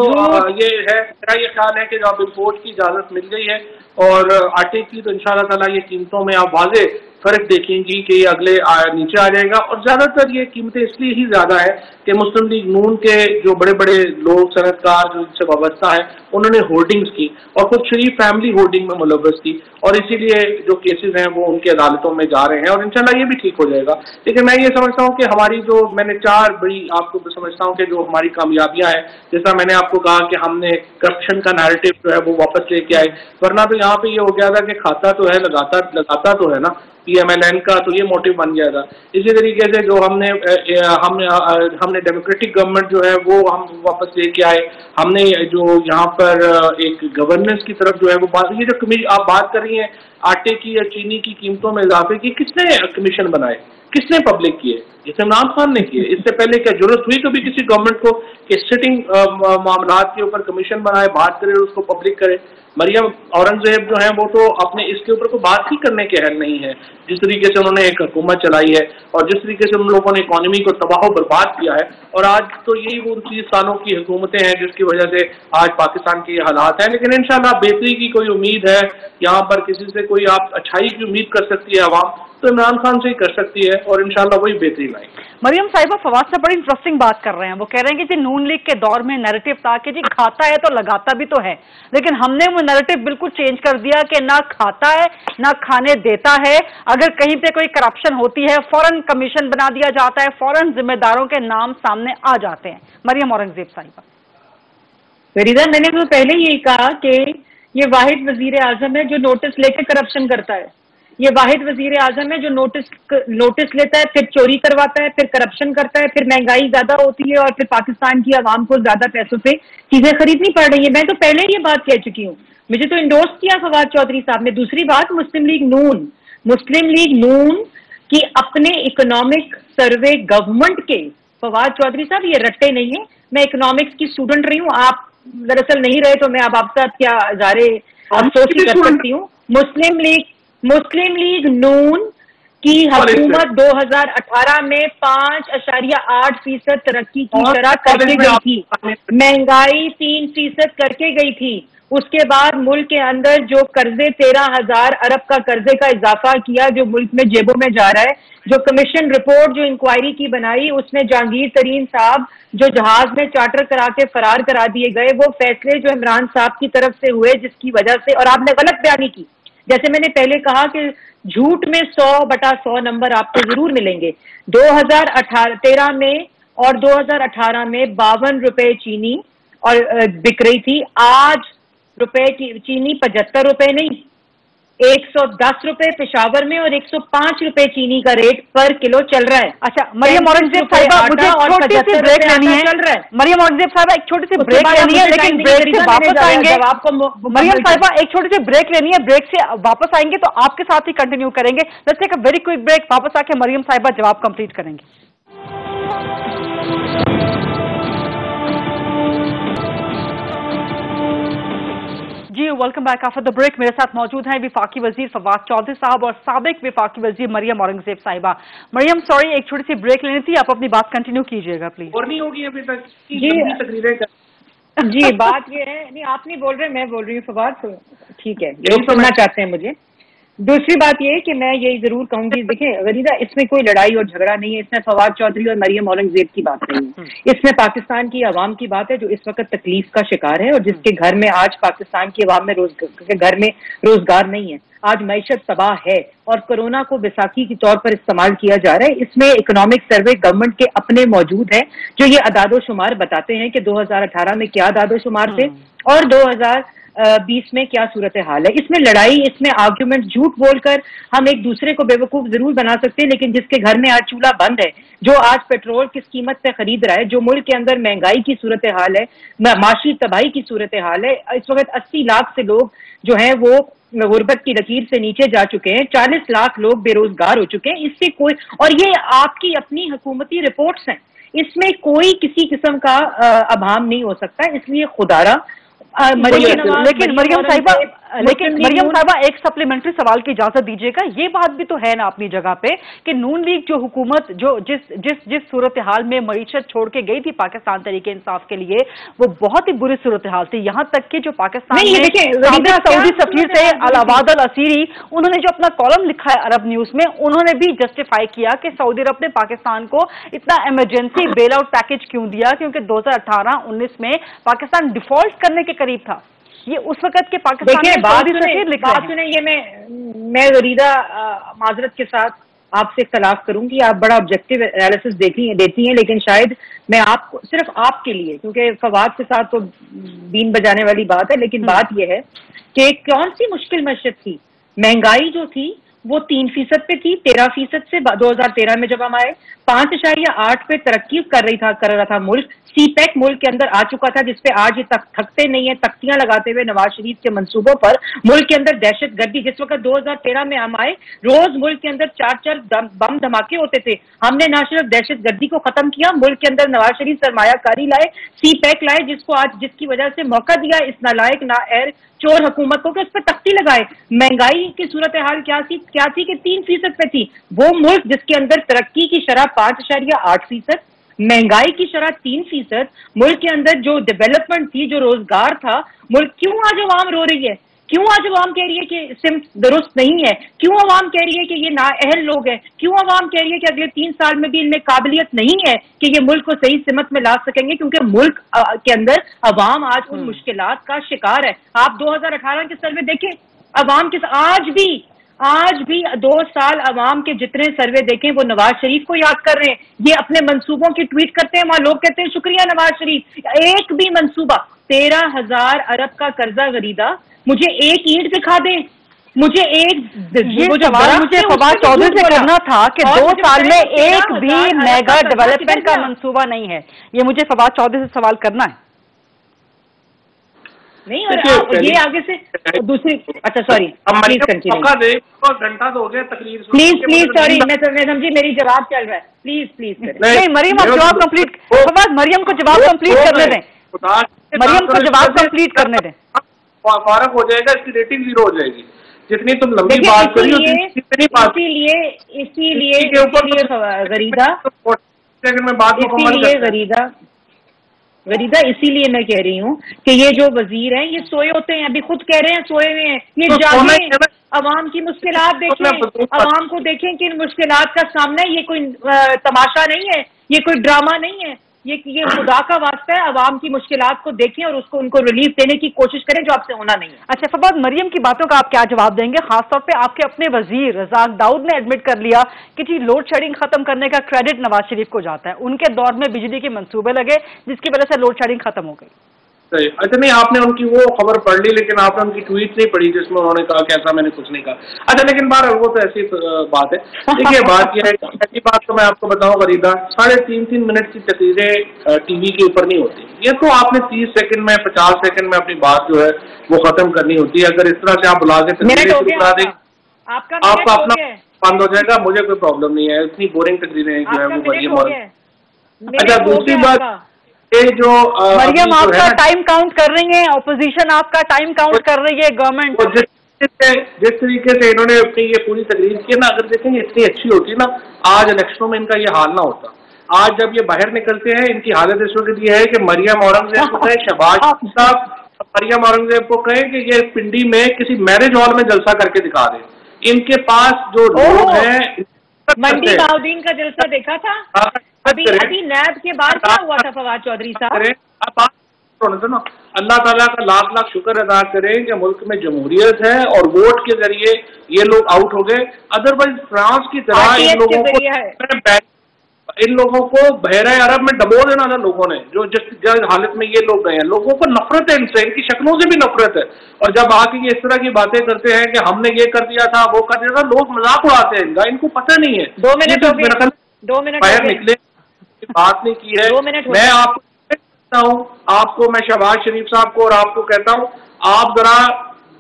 ये है, मेरा ये ख्याल है कि जब इम्पोर्ट की इजाजत मिल गई है और आटे की, तो इंशाल्लाह ताला ये कीमतों में आप वाज़े फर्क देखेंगी कि ये अगले नीचे आ जाएगा। और ज्यादातर ये कीमतें इसलिए ही ज्यादा है कि मुस्लिम लीग नून के जो बड़े बड़े लोग सनतकार जो इनसे वाबस्ता है उन्होंने होर्डिंग्स की और खुद शरीफ फैमिली होर्डिंग में मुलव्वस थी, और इसीलिए जो केसेस हैं वो उनकी अदालतों में जा रहे हैं, और इंशाल्लाह ये भी ठीक हो जाएगा। लेकिन मैं ये समझता हूँ कि हमारी जो मैंने 4 बड़ी आपको समझता हूँ कि जो हमारी कामयाबियां हैं, जैसा मैंने आपको कहा कि हमने करप्शन का नैरेटिव जो है वो वापस लेके आए, वरना तो यहाँ पे ये हो गया था कि खाता तो है लगाता तो है ना PMLN का, तो ये मोटिव बन गया था। इसी तरीके से जो हमने डेमोक्रेटिक गवर्नमेंट जो है वो हम वापस लेके आए, हमने जो यहाँ पर एक गवर्नेंस की तरफ जो है वो ये जो आप बात कर रही हैं आटे की या चीनी की कीमतों में इजाफे की, किसने कमीशन बनाए, किसने पब्लिक किए? जिसे इमरान खान ने किए। इससे पहले क्या जरूरत हुई कभी किसी गवर्नमेंट को कि सिटिंग मामलात के ऊपर कमीशन बनाए, बात करे और उसको पब्लिक करे? मरियम औरंगजेब जो है वो तो अपने इसके ऊपर कोई बात ही करने के अहल नहीं है, जिस तरीके से उन्होंने एक हुकूमत चलाई है और जिस तरीके से उन लोगों ने इकोनॉमी को तबाह बर्बाद किया है, और आज तो यही वो 30 सालों की हुकूमतें हैं जिसकी वजह से आज पाकिस्तान के ये हालात हैं। लेकिन इंशाल्लाह बेहतरी की कोई उम्मीद है, यहाँ पर किसी से कोई आप अच्छाई की उम्मीद कर सकती है आवाम, तो इमरान खान से ही कर सकती है, और इंशाल्लाह वही बेहतरी लाएंगे। मरियम साहिबा फवाद से बड़ी इंटरेस्टिंग बात कर रहे हैं। वो कह रहे हैं कि जी नून लीग के दौर में नैरेटिव था कि जी खाता है तो लगाता भी तो है, लेकिन हमने वो नैरेटिव बिल्कुल चेंज कर दिया कि ना खाता है ना खाने देता है, अगर कहीं पे कोई करप्शन होती है फौरन कमीशन बना दिया जाता है, फौरन जिम्मेदारों के नाम सामने आ जाते हैं। मरियम औरंगजेब साहिबा। फरीदा, मैंने तो पहले यही कहा कि ये वाहिद वजीर आजम है जो नोटिस लेके करप्शन करता है, ये वाहिद वजीर आजम है जो नोटिस लेता है, फिर चोरी करवाता है, फिर करप्शन करता है, फिर महंगाई ज्यादा होती है और फिर पाकिस्तान की आवाम को ज्यादा पैसों से चीजें खरीदनी पड़ रही है। मैं तो पहले ये बात कह चुकी हूँ, मुझे तो इंडोर्स किया फवाद चौधरी साहब ने। दूसरी बात, मुस्लिम लीग नून की अपने इकोनॉमिक सर्वे गवर्नमेंट के, फवाद चौधरी साहब ये रट्टे नहीं है, मैं इकोनॉमिक्स की स्टूडेंट रही हूँ, आप दरअसल नहीं रहे तो मैं अब आपसे क्या इजारे अफसोस ही कर सकती हूँ, मुस्लिम लीग नून की हुकूमत 2018 में 5.8% तरक्की की शरह करके गई थी, महंगाई 3% करके गई थी। उसके बाद मुल्क के अंदर जो कर्जे 13,000 अरब का कर्जे का इजाफा किया जो मुल्क में जेबों में जा रहा है, जो कमीशन रिपोर्ट जो इंक्वायरी की बनाई उसमें जहांगीर तरीन साहब जो जहाज में चार्टर करा के फरार करा दिए गए, वो फैसले जो इमरान साहब की तरफ से हुए जिसकी वजह से, और आपने गलत बयानी की, जैसे मैंने पहले कहा कि झूठ में 100/100 नंबर आपको जरूर मिलेंगे। 2013 में और 2018 में 52 रुपए चीनी और बिक रही थी। आज रुपए चीनी 75 रुपए नहीं, 110 रुपए पेशावर में और 105 रुपए चीनी का रेट पर किलो चल रहा है। अच्छा मरियम औरंगजेब साहिबा, मुझे छोटी सी ब्रेक लेनी है। मरियम औरंगजेब साहिबा एक छोटी सी ब्रेक लेनी है, लेकिन ब्रेक से वापस आएंगे। मरियम साहिबा एक छोटी सी ब्रेक लेनी है, ब्रेक से वापस आएंगे तो आपके साथ ही कंटिन्यू करेंगे। Let's take a very quick break, वापस आके मरियम साहिबा जवाब कंप्लीट करेंगे। जी welcome back after the break. मेरे साथ मौजूद हैं विफाकी वजीर फवाद चौधरी साहब और साबिक विफाकी वजीर मरियम औरंगजेब साहिबा। मरियम सॉरी एक छोटी सी ब्रेक लेनी थी, आप अपनी बात कंटिन्यू कीजिएगा प्लीज। और नहीं होगी अभी तक जी बात ये है, नहीं आप नहीं बोल रहे, मैं बोल रही हूँ फवाद, ठीक है, लोग सुनना चाहते हैं मुझे। दूसरी बात ये है कि मैं यही जरूर कहूंगी, देखें गरीदा, इसमें कोई लड़ाई और झगड़ा नहीं है, इसमें फवाद चौधरी और मरियम औरंगजेब की बात नहीं है, इसमें पाकिस्तान की आवाम की बात है जो इस वक्त तकलीफ का शिकार है और जिसके घर में आज पाकिस्तान की आवाम में घर में रोजगार नहीं है। आज मईशत तबाह है और कोरोना को बैसाखी के तौर पर इस्तेमाल किया जा रहा है। इसमें इकोनॉमिक सर्वे गवर्नमेंट के अपने मौजूद है जो ये अदादोशुमार बताते हैं कि 2018 में क्या अदादोशुमार थे और 2020 में क्या सूरत हाल है। इसमें लड़ाई, इसमें आर्ग्यूमेंट, झूठ बोलकर हम एक दूसरे को बेवकूफ जरूर बना सकते हैं, लेकिन जिसके घर में आज चूल्हा बंद है, जो आज पेट्रोल किस कीमत से खरीद रहा है, जो मुल्क के अंदर महंगाई की सूरत हाल है, माशी तबाही की सूरत हाल है, इस वक्त 80 लाख से लोग जो हैं वो गुर्बत की लकीर से नीचे जा चुके हैं, 40 लाख लोग बेरोजगार हो चुके हैं। इससे कोई, और ये आपकी अपनी हुकूमती रिपोर्ट्स हैं, इसमें कोई किसी किस्म का अभाम नहीं हो सकता। इसलिए खुदारा लेकिन मरियम साहिबा एक सप्लीमेंट्री सवाल की इजाजत दीजिएगा। ये बात भी तो है ना अपनी जगह पे कि नून लीग जो हुकूमत जो जिस सूरत हाल में मईशत छोड़ के गई थी पाकिस्तान तरीके इंसाफ के लिए, वो बहुत ही बुरी सूरत हाल थी। यहाँ तक कि जो पाकिस्तान में सऊदी सफीर थे अलावाद अल असीरी, उन्होंने जो अपना कॉलम लिखा है अरब न्यूज में, उन्होंने भी जस्टिफाई किया कि सऊदी अरब ने पाकिस्तान को इतना इमरजेंसी बेल आउट पैकेज क्यों दिया, क्योंकि 2018-19 में पाकिस्तान डिफॉल्ट करने के करीब था। ये उस वक्त के पाकिस्तान में बात सुने, ये मैं गरीदा माजरत के साथ आपसे इख्तलाफ करूंगी। आप बड़ा ऑब्जेक्टिव एनालिसिस देती हैं, लेकिन शायद मैं आपको सिर्फ आपके लिए, क्योंकि फवाद के साथ तो बीन बजाने वाली बात है, लेकिन बात यह है कि कौन सी मुश्किल मशक्कत थी। महंगाई जो थी वो 3% पे थी, 13% से 2013 में जब हम आए 5.8 पे तरक्की कर रहा था मुल्क। सीपैक मुल्क के अंदर आ चुका था, जिसपे आज ये थकते नहीं है, तख्तियां लगाते हुए नवाज शरीफ के मंसूबों पर। मुल्क के अंदर दहशत गर्दी, जिस वक्त 2013 में हम आए, रोज मुल्क के अंदर 4 बम धमाके होते थे। हमने ना सिर्फ दहशत गर्दी को खत्म किया, मुल्क के अंदर नवाज शरीफ सरमायाकारी लाए, सीपैक लाए, जिसकी वजह से मौका दिया इस नालायक नाअहल चोर हुकूमत को कि उस पर तख्ती लगाए। महंगाई की सूरत हाल क्या थी कि 3% पे थी। वो मुल्क जिसके अंदर तरक्की की शरह 5.8%, महंगाई की शरह 3%, मुल्क के अंदर जो डेवलपमेंट थी, जो रोजगार था, मुल्क क्यों आज अवाम रो रही है? क्यों आज अवाम कह रही है कि सिम दुरुस्त नहीं है? क्यों अवाम कह रही है कि ये नाअहल लोग हैं? क्यों अवाम कह रही है कि अगले 3 साल में भी इनमें काबिलियत नहीं है कि ये मुल्क को सही सिमत में ला सकेंगे? क्योंकि मुल्क के अंदर अवाम आज उन मुश्किलात का शिकार है। आप 2018 के सर्वे देखें, अवाम के आज भी 2 साल अवाम के जितने सर्वे देखें वो नवाज शरीफ को याद कर रहे हैं। ये अपने मंसूबों की ट्वीट करते हैं, वहां लोग कहते हैं शुक्रिया नवाज शरीफ। एक भी मंसूबा, 13,000 अरब का कर्जा खरीदा, मुझे एक ईंट दिखा दें, मुझे फवाद चौधरी से करना था कि 2 साल में एक भी मेगा डेवलपमेंट का मंसूबा नहीं है। ये मुझे फवाद चौधरी से सवाल करना है। नहीं, और ये आगे से दूसरी, अच्छा सॉरी, घंटा तो हो गया तकरीर, प्लीज सॉरी, मैं समझी मेरी जवाब चल रहा है, प्लीज नहीं मरियम आप जवाब कंप्लीट, मरियम को जवाब कंप्लीट करने दें, मरियम को जवाब कंप्लीट करने दें। फारग हो जाएगा, इसकी रेटिंग 0 हो जाएगी। जितनी तुम लंबी बात करी उतनी बात, इसीलिए गरीदा इसीलिए मैं कह रही हूँ कि ये जो वजीर हैं ये सोए होते हैं, अभी खुद कह रहे हैं सोए हुए हैं, ये तो जागे, अवाम की मुश्किलात देखें, अवाम को देखें कि इन मुश्किलात का सामना, ये कोई तमाशा नहीं है, ये कोई ड्रामा नहीं है, ये खुदा का वास्ता है, अवाम की मुश्किलात को देखें और उसको उनको रिलीफ देने की कोशिश करें जो आपसे होना नहीं है। अच्छा फवाद, मरियम की बातों का आप क्या जवाब देंगे? खासतौर पे आपके अपने वजीर रज़ाक दाऊद ने एडमिट कर लिया कि जी लोड शेडिंग खत्म करने का क्रेडिट नवाज शरीफ को जाता है, उनके दौर में बिजली के मंसूबे लगे जिसकी वजह से लोड शेडिंग खत्म हो गई। अच्छा नहीं, आपने उनकी वो खबर पढ़ ली लेकिन आपने उनकी ट्वीट नहीं पढ़ी जिसमें उन्होंने कहा कि ऐसा मैंने कुछ नहीं कहा। अच्छा लेकिन वो तो ऐसी बात है। देखिए बात यह है, ऐसी बात तो मैं आपको बताऊं गरीदा, 3.5 मिनट की तकरीरें टीवी के ऊपर नहीं होती। ये तो आपने 30 सेकंड में 50 सेकंड में अपनी बात जो है वो खत्म करनी होती है। अगर इस तरह से आप बुला के तकरीरें शुरू करा देंगे आपका अपना बंद हो जाएगा, मुझे कोई प्रॉब्लम नहीं है। इतनी बोरिंग तकरीरें जो है वो मरियम। अच्छा दूसरी बात जो मरियम आपका टाइम काउंट कर रही है, ऑपोजिशन आपका टाइम काउंट कर रही है, गवर्नमेंट जिस तरीके से इन्होंने अपनी ये पूरी तकरीर की ना, अगर देखेंगे इतनी अच्छी होती ना, आज इलेक्शनों में इनका ये हाल ना होता। आज जब ये बाहर निकलते हैं इनकी हालत इस वक्त ये है कि मरियम औरंगजेब को कहे, शहबाज साहब मरियम औरंगजेब को कहें कि ये पिंडी में किसी मैरिज हॉल में जलसा करके दिखा दें। इनके पास जो लोग हैं, मंडी बाउद्दीन का जलसा देखा था अभी नैब के बाद क्या हुआ था फवाद चौधरी साहब? अल्लाह ताला का लाख लाख शुक्र अदा करें कि मुल्क में जमहूरियत है और वोट के जरिए ये लोग आउट हो गए। अदरवाइज फ्रांस की तरह इन लोगों को बहरा अरब में डबो देना था लोगों ने, जो जिस हालत में ये लोग गए हैं। लोगों को नफरत है इनसे, इनकी शक्लों से भी नफरत है। और जब आके ये इस तरह की बातें करते हैं कि हमने ये कर दिया था वो कर दिया था, लोग मजाक उड़ाते हैं इनका, इनको पता नहीं है। 2 मिनट बाहर निकले बात नहीं की है। मैं आपको कहता हूँ, आपको मैं शहबाज शरीफ साहब को और आपको कहता हूँ, आप जरा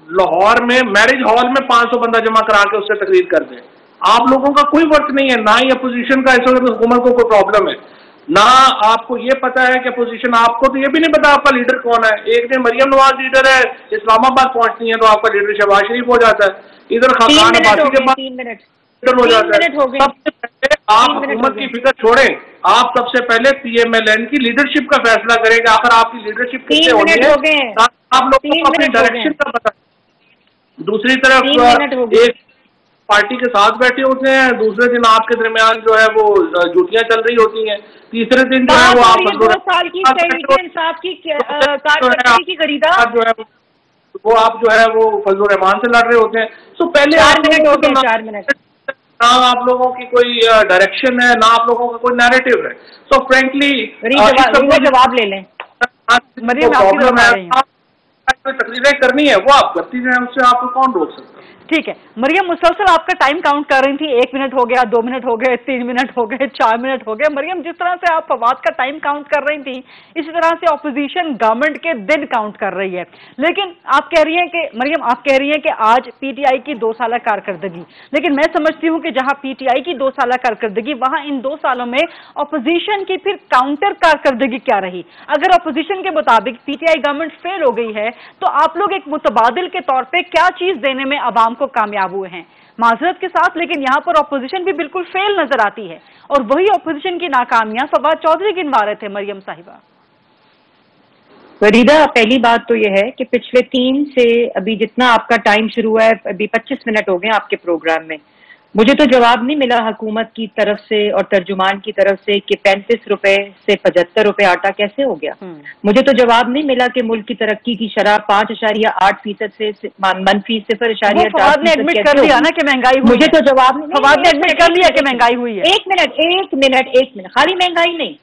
लाहौर में मैरिज हॉल में 500 बंदा जमा करा के उससे तकरीर कर दें। आप लोगों का कोई वर्क नहीं है, ना ही अपोजिशन का इस वक्त हुकूमत को कोई प्रॉब्लम है, ना आपको ये पता है कि अपोजिशन, आपको तो ये भी नहीं पता आपका लीडर कौन है। एक दिन मरियम नवाज लीडर है, इस्लामाबाद पहुंचती है तो आपका लीडर शहबाज शरीफ हो जाता है, इधर खान अब्बासी के पास लीडर हो जाता है। सबसे पहले आप हुकूमत की फिक्र छोड़ें, आप सबसे पहले PMLN की लीडरशिप का फैसला करेंगे। आखिर आपकी लीडरशिप किससे होनी है, आप लोगों को अपनी डायरेक्शन का पता। दूसरी तरफ एक पार्टी के साथ बैठे होते हैं, दूसरे दिन आपके दरमियान जो है वो जुटियां चल रही होती हैं, तीसरे दिन जो है वो आप 2 साल की इंसाफ की खरीदा जो है वो आप जो है वो फजल रहमान से लड़ रहे होते हैं। तो पहले 4 मिनट ना आप लोगों की कोई डायरेक्शन है, ना आप लोगों का कोई नैरेटिव है। सो फ्रेंकली जवाब ले लें, तकरीरें करनी है वो आप करती हैं, उससे आपको कौन रोक सकता है? ठीक है मरियम, मुसलसल आपका टाइम काउंट कर रही थी, 1 मिनट हो गया, 2 मिनट हो गए, 3 मिनट हो गए, 4 मिनट हो गए। मरियम, जिस तरह से आप फवाद का टाइम काउंट कर रही थी, इसी तरह से ऑपोजिशन गवर्नमेंट के दिन काउंट कर रही है। लेकिन आप कह रही हैं कि मरियम, आप कह रही हैं कि आज PTI की 2 साल कारकर्दगी, लेकिन मैं समझती हूं कि जहां PTI की 2 साल कारकर्दगी, वहां इन 2 सालों में ऑपोजिशन की फिर काउंटर कारकर्दगी क्या रही? अगर ऑपोजिशन के मुताबिक PTI गवर्नमेंट फेल हो गई है तो आप लोग एक मुतबादिल के तौर पर क्या चीज देने में अवाम को कामयाब हुए हैं? माजरत के साथ, लेकिन यहां पर ऑपोजिशन भी बिल्कुल फेल नजर आती है और वही ऑपोजिशन की नाकामियां फवाद चौधरी गिनवा रहे थे। मरियम साहिबा, फरीदा, पहली बात तो यह है कि पिछले 3 से अभी जितना आपका टाइम शुरू हुआ है, अभी 25 मिनट हो गए आपके प्रोग्राम में, मुझे तो जवाब नहीं मिला हुकूमत की तरफ से और तर्जुमान की तरफ से कि 35 रुपए से 75 रुपए आटा कैसे हो गया। मुझे तो जवाब नहीं मिला कि मुल्क की तरक्की की शरह 5.8% से -0.4% कर दिया ना कि महंगाई हुई। मुझे तो जवाब नहीं, फवाद ने एडमिट कर लिया कि महंगाई हुई है। एक मिनट, खाली महंगाई नहीं,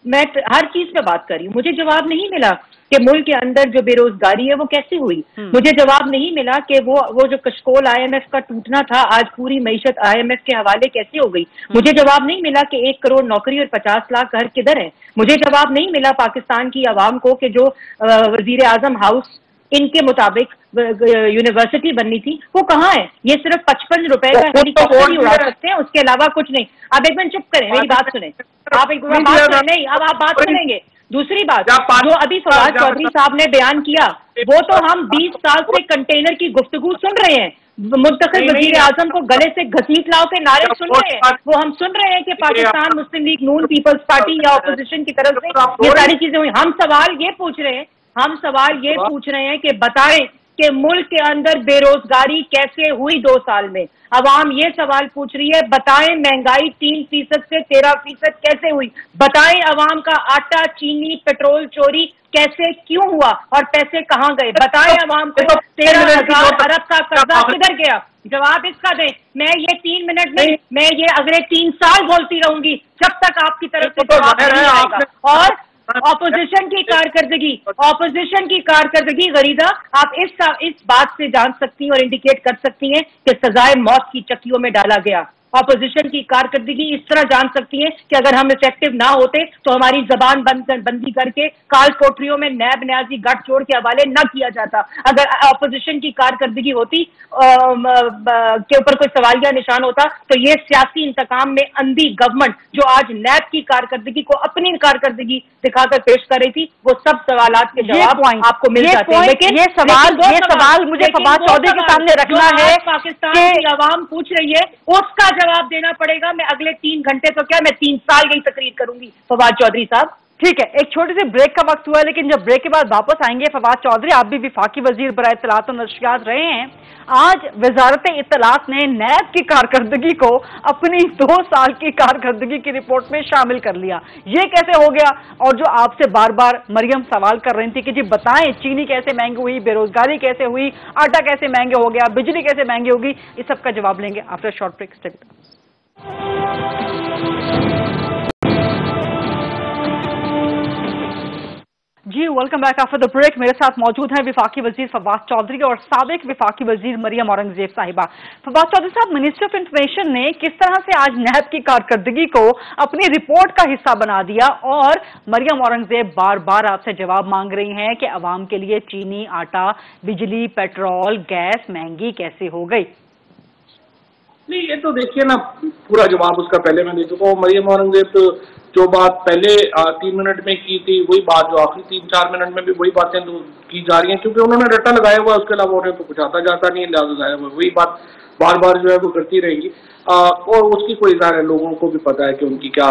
मैं हर चीज पे बात कर रही हूँ। मुझे जवाब नहीं मिला कि मुल्क के अंदर जो बेरोजगारी है वो कैसे हुई। मुझे जवाब नहीं मिला कि वो जो कशकोल IMF का टूटना था, आज पूरी मईशत IMF के हवाले कैसे हो गई। मुझे जवाब नहीं मिला कि 1 करोड़ नौकरी और 50 लाख घर किधर है। मुझे जवाब नहीं मिला पाकिस्तान की आवाम को कि जो वजीर आजम हाउस इनके मुताबिक यूनिवर्सिटी बननी थी वो कहाँ है। ये सिर्फ 55 रुपए का हेलीकॉप्टर ही उड़ा सकते हैं, उसके अलावा कुछ नहीं। आप एक मिनट चुप करें, मेरी बात सुने। आप एक बात नहीं, अब आप बात सुनेंगे। दूसरी बात, जो अभी फवाद चौधरी साहब ने बयान किया वो तो हम 20 साल से कंटेनर की गुफ्तगू सुन रहे हैं, मुंतखब वजीर आजम को गले से घसीट लाओ के नारे सुन रहे हैं। वो हम सुन रहे हैं कि पाकिस्तान मुस्लिम लीग नून पीपल्स पार्टी या अपोजिशन की तरफ से ये सारी चीजें हुई। हम सवाल ये पूछ रहे हैं कि बताएं कि मुल्क के अंदर बेरोजगारी कैसे हुई 2 साल में। अवाम ये सवाल पूछ रही है, बताएं महंगाई 3% से 13% कैसे हुई। बताएं अवाम का आटा, चीनी, पेट्रोल चोरी कैसे, क्यों हुआ और पैसे कहाँ गए। बताएं अवाम को 13,000 अरब का कर्जा किधर गया। जवाब इसका दें। मैं ये 3 मिनट नहीं, मैं ये अगले 3 साल बोलती रहूंगी जब तक आपकी तरफ से जवाब नहीं आएगा। और ऑपोजिशन की कारकर्दगी गरीदा आप इस बात से जान सकती हैं और इंडिकेट कर सकती हैं कि सजाए मौत की चक्कियों में डाला गया। ऑपोजिशन की कारकर्दगी इस तरह जान सकती है कि अगर हम इफेक्टिव ना होते तो हमारी जबान बंदी करके काल कोठरियों में नैब न्याजी गठजोड़ के हवाले न किया जाता। अगर ऑपोजिशन की कारकर्दगी होती के ऊपर कोई सवालिया निशान होता तो ये सियासी इंतकाम में अंधी गवर्नमेंट जो आज नैब की कारकर्दगी को अपनी कारकर्दगी दिखाकर पेश कर रही थी, वो सब सवालात के जवाब आपको मिल जाते हैं। लेकिन ये सवाल मुझे फवाद चौधरी के सामने रखना है। पाकिस्तान की आवाम पूछ रही है, उसका जवाब देना पड़ेगा। मैं अगले 3 घंटे तो क्या, मैं 3 साल की तकरीर करूंगी फवाद चौधरी साहब। ठीक है, एक छोटे से ब्रेक का वक्त हुआ है, लेकिन जब ब्रेक के बाद वापस आएंगे फवाद चौधरी, आप भी वफाकी वजीर बराए इत्तलात और नशरियात रहे हैं। आज वजारत इत्तलात ने नैब की कारकर्दगी को अपनी 2 साल की कारकर्दगी की रिपोर्ट में शामिल कर लिया। ये कैसे हो गया? और जो आपसे बार बार मरियम सवाल कर रही थी कि जी बताएं चीनी कैसे महंगी हुई, बेरोजगारी कैसे हुई, आटा कैसे महंगे हो गया, बिजली कैसे महंगी होगी, इस सब का जवाब लेंगे after short break. Stay with us. जी welcome back after the break. मेरे साथ मौजूद हैं विफाकी वजीर फवाद चौधरी और साबिक विफाकी वजीर मरियम औरंगजेब साहिबा। फवाद चौधरी साहब, मिनिस्ट्री ऑफ इंफॉर्मेशन ने किस तरह से आज नैब की कारकर्दगी को अपनी रिपोर्ट का हिस्सा बना दिया और मरियम औरंगजेब बार बार आपसे जवाब मांग रही हैं कि अवाम के लिए चीनी, आटा, बिजली, पेट्रोल, गैस महंगी कैसे हो गई। नहीं, ये तो देखिए ना, पूरा जवाब उसका पहले मैं दे चुका हूँ। मरियम औरंगजेब तो जो बात पहले 3 मिनट में की थी, वही बात जो आखिरी 3-4 मिनट में भी वही बातें की जा रही हैं, क्योंकि उन्होंने रट्टा लगाया हुआ है। उसके अलावा उन्हें तो कुछ आता जाता नहीं है, लिहाजा वही बात बार बार जो है वो करती रहेंगी। और उसकी कोई ज़ाहिर है, लोगों को भी पता है कि उनकी क्या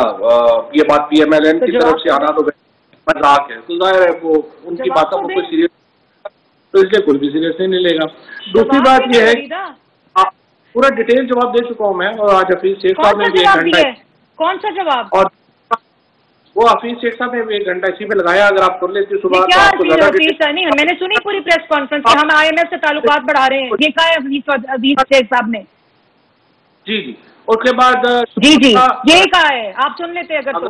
ये बात PMLN की तरफ से आना तो मजाक है, तो जाहिर है वो उनकी बातों को कोई सीरियस, तो इसलिए कोई भी सीरियस नहीं लेगा। दूसरी बात यह है, पूरा डिटेल जवाब दे चुका हूँ मैं, और आज हफीज शेख साहब ने भी 1 घंटा, कौन सा जवाब, और वो हफीज शेख साहब ने भी 1 घंटा इसी पे लगाया। अगर आप कर लेते सुबह तो आपको नहीं, मैंने सुनी पूरी प्रेस कॉन्फ्रेंस कि हम IMF से ताल्लुकात बढ़ा रहे हैं, ये कहा है हफीज शेख साहब ने। जी जी, उसके बाद जी यही कहा है, आप सुन लेते अगर तो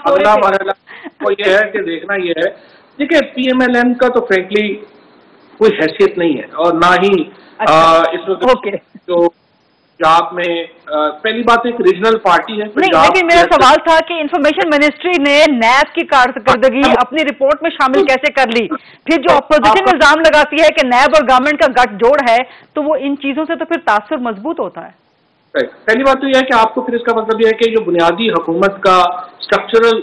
अगला मरहला वो ये है कि देखना ये है, देखिए PMLN का तो फ्रेंकली कोई हैसियत नहीं है, और ना ही इसमें जो पंजाब में पहली बात एक रीजनल पार्टी है। नहीं, लेकिन मेरा सवाल था कि इंफॉर्मेशन मिनिस्ट्री ने नैब की कारकर्दगी अपनी रिपोर्ट में शामिल कैसे कर ली। फिर जो अपोजिशन इल्जाम लगाती है कि नैब और गवर्नमेंट का गठजोड़ है, तो वो इन चीजों से तो फिर तासुर मजबूत होता है। पहली बात तो यह है कि आपको फिर इसका मतलब यह है कि जो बुनियादी हुकूमत का स्ट्रक्चरल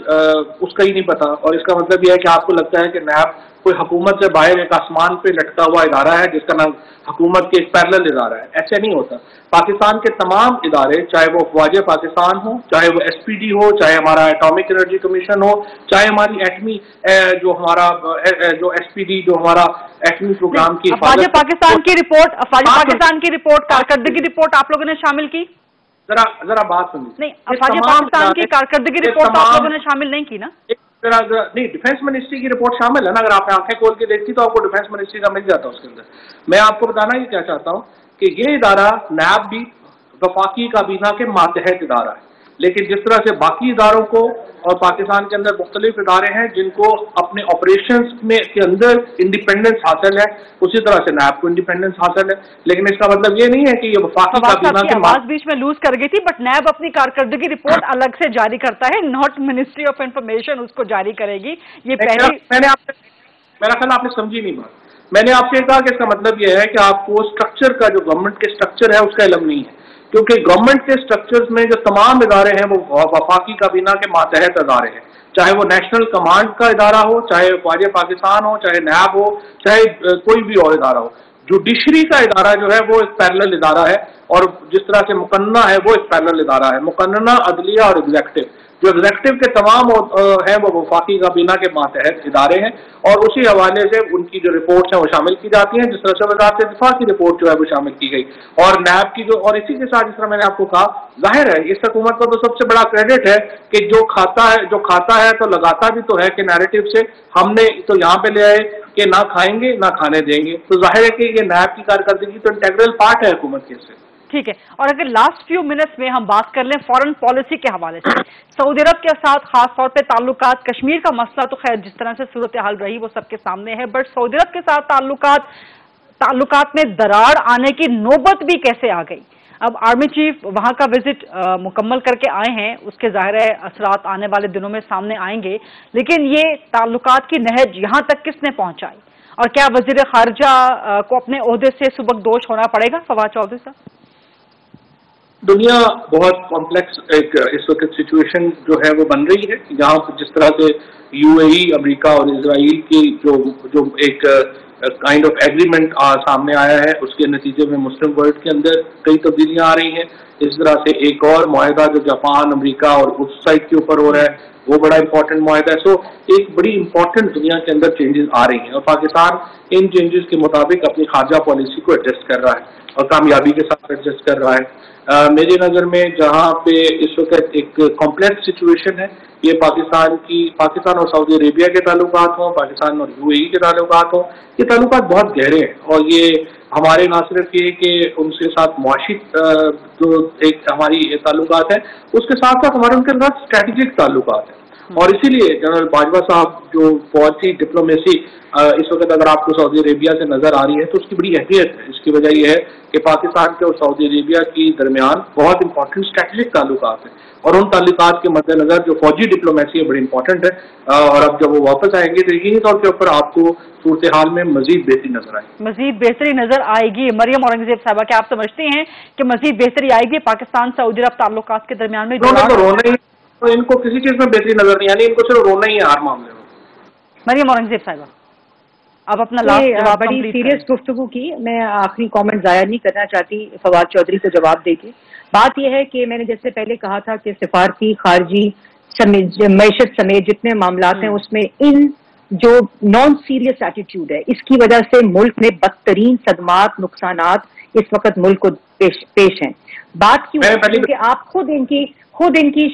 उसका ही नहीं पता, और इसका मतलब यह है कि आपको लगता है कि नैब कोई हुकूमत से बाहर एक आसमान पे लटका हुआ इदारा है जिसका नाम हुकूमत के एक पैरेलल इदारा है। ऐसे नहीं होता। पाकिस्तान के तमाम इदारे, चाहे वो अफवाज पाकिस्तान हो, चाहे वो SPD हो, चाहे हमारा एटॉमिक एनर्जी कमीशन हो, चाहे हमारी एटमी जो हमारा जो SPD जो हमारा एटमी प्रोग्राम की अफवाज पाकिस्तान की रिपोर्ट कारकर्दगी रिपोर्ट आप लोगों ने शामिल की। जरा बात सुनिए। नहीं, अफवाज पाकिस्तान की कारकर्दगी रिपोर्ट आप लोगों ने शामिल नहीं की ना। नहीं, डिफेंस मिनिस्ट्री की रिपोर्ट शामिल है ना। अगर आप आंखें खोल के देखती तो आपको डिफेंस मिनिस्ट्री का मिल जाता उसके अंदर। मैं आपको बताना ही क्या चाहता हूं कि ये इदारा नैब भी वफाकी काबीना के मातहत इदारा है, लेकिन जिस तरह से बाकी इदारों को, और पाकिस्तान के अंदर मुख्तलिफ इदारे हैं जिनको अपने ऑपरेशंस में के अंदर इंडिपेंडेंस हासिल है, उसी तरह से नैब को इंडिपेंडेंस हासिल है। लेकिन इसका मतलब ये नहीं है कि ये वफाकी काबीना के आवाज बीच में लूज कर गई थी, बट नैब अपनी कारकर्दगी रिपोर्ट अलग से जारी करता है, नॉट मिनिस्ट्री ऑफ इंफॉर्मेशन उसको जारी करेगी। ये पहले मेरा ख्याल आपने समझी नहीं बात। मैंने आपसे कहा कि इसका मतलब यह है कि आपको स्ट्रक्चर का, जो गवर्नमेंट के स्ट्रक्चर है उसका इल्म नहीं है, क्योंकि गवर्नमेंट के स्ट्रक्चर्स में जो तमाम इदारे हैं वो वफाकी काबीना के मातहत इदारे हैं। चाहे वो नेशनल कमांड का इदारा हो, चाहे ख्वाजा पाकिस्तान हो, चाहे नैब हो, चाहे कोई भी और इदारा हो। जुडिशरी का इदारा जो है वो एक पैरेलल इदारा है, और जिस तरह से मुकन्ना है वो एक पैरेलल इदारा है। मुकन्ना अदलिया और एग्जेक्टिव, जो एग्जेक्टिव के तमाम हैं वो वफाकी काबीना के मातहत इदारे हैं, और उसी हवाले से उनकी जो रिपोर्ट्स हैं वो शामिल की जाती हैं, जिस तरह से वज़ारत दिफा की रिपोर्ट जो है वो शामिल की गई, और नैब की जो, और इसी के साथ जिस तरह मैंने आपको कहा, जाहिर है इस हुकूमत का तो सबसे बड़ा क्रेडिट है कि जो खाता है तो लगाता भी तो है कि नैरेटिव से हमने तो यहाँ पे ले आए कि ना खाएंगे ना खाने देंगे, तो जाहिर है कि ये नैब की कारकर्दगी तो इंटेग्रल पार्ट है हुकूमत के। इससे ठीक है। और अगर लास्ट फ्यू मिनट्स में हम बात कर लें फॉरेन पॉलिसी के हवाले से, सऊदी अरब के साथ खास तौर पे ताल्लुकात, कश्मीर का मसला तो खैर जिस तरह से सूरत हाल रही वो सबके सामने है, बट सऊदी अरब के साथ ताल्लुकात में दरार आने की नौबत भी कैसे आ गई? अब आर्मी चीफ वहां का विजिट मुकम्मल करके आए हैं, उसके ज़ाहिर है असरात आने वाले दिनों में सामने आएंगे, लेकिन ये ताल्लुकात की नहज यहाँ तक किसने पहुंचाई, और क्या वजीर खारजा को अपने ओहदे से सुबकदोश होना पड़ेगा? फवाद चौधरी साहब, दुनिया बहुत कॉम्प्लेक्स एक इस वक्त सिचुएशन जो है वो बन रही है, जहाँ जिस तरह से यूएई, अमेरिका और इजराइल की जो एक काइंड ऑफ एग्रीमेंट सामने आया है, उसके नतीजे में मुस्लिम वर्ल्ड के अंदर कई तब्दीलियां आ रही हैं। इस तरह से एक और मुआहदा जो जापान, अमेरिका और उस साइड के ऊपर हो रहा है वो बड़ा इंपॉर्टेंट मुआहदा है। सो एक बड़ी इंपॉर्टेंट दुनिया के अंदर चेंजेस आ रही हैं, और पाकिस्तान इन चेंजेस के मुताबिक अपनी खारजा पॉलिसी को एडजस्ट कर रहा है और कामयाबी के साथ एडजस्ट कर रहा है। मेरी नज़र में जहाँ पे इस वक्त एक कॉम्प्लेक्स सिचुएशन है, ये पाकिस्तान और सऊदी अरेबिया के ताल्लुकात हों, पाकिस्तान और यूएई के ताल्लुकात हों, ये ताल्लुकात बहुत गहरे हैं, और ये हमारे ना सिर्फ ये कि उनके साथ मुआशी जो एक हमारी ताल्लुकात है, उसके साथ साथ हमारे उनके साथ स्ट्रेटेजिक ताल्लुकात है। और इसीलिए जनरल बाजवा साहब जो फौज की डिप्लोमेसी इस वक्त अगर आपको सऊदी अरेबिया से नजर आ रही है तो उसकी बड़ी अहमियत है। इसकी वजह यह है कि पाकिस्तान के और सऊदी अरेबिया के दरमियान बहुत इंपॉर्टेंट स्ट्रेटेजिक ताल्लुकात हैं, और उन ताल्लुकात के मद्देनजर जो फौजी डिप्लोमेसी है बड़ी इंपॉर्टेंट है, और अब जब वो वापस आएंगे तो यकीनी तौर के ऊपर आपको सूरत हाल में मजीद बेहतरी नजर आएगी। मजीद बेहतरी नजर आएगी। मरियम औरंगजेब साहबा, क्या आप समझती हैं कि मजीद बेहतरी आएगी पाकिस्तान सऊदी अरब ताल्लुकात के दरमियान में? तो इनको किसी चीज में बेहतरी नजर नहीं, यानी इनको सिर्फ रोना ही है हर मामले में। मरियम औरंगजेब साहिबा, अब अपना लास्ट जवाब बड़ी सीरियस गुफ्तगू की, मैं आखिरी कमेंट जाया नहीं करना चाहती फवाद चौधरी को जवाब देके। बात यह है कि मैंने जैसे पहले कहा था कि सिफारती, खारजी, मैशत समेत जितने मामलात हैं उसमें इन जो नॉन सीरियस एटीट्यूड है, इसकी वजह से मुल्क में बदतरीन सदमात, नुकसानात इस वक्त मुल्क को पेश हैं। बात क्यों है? क्योंकि आप खुद इनकी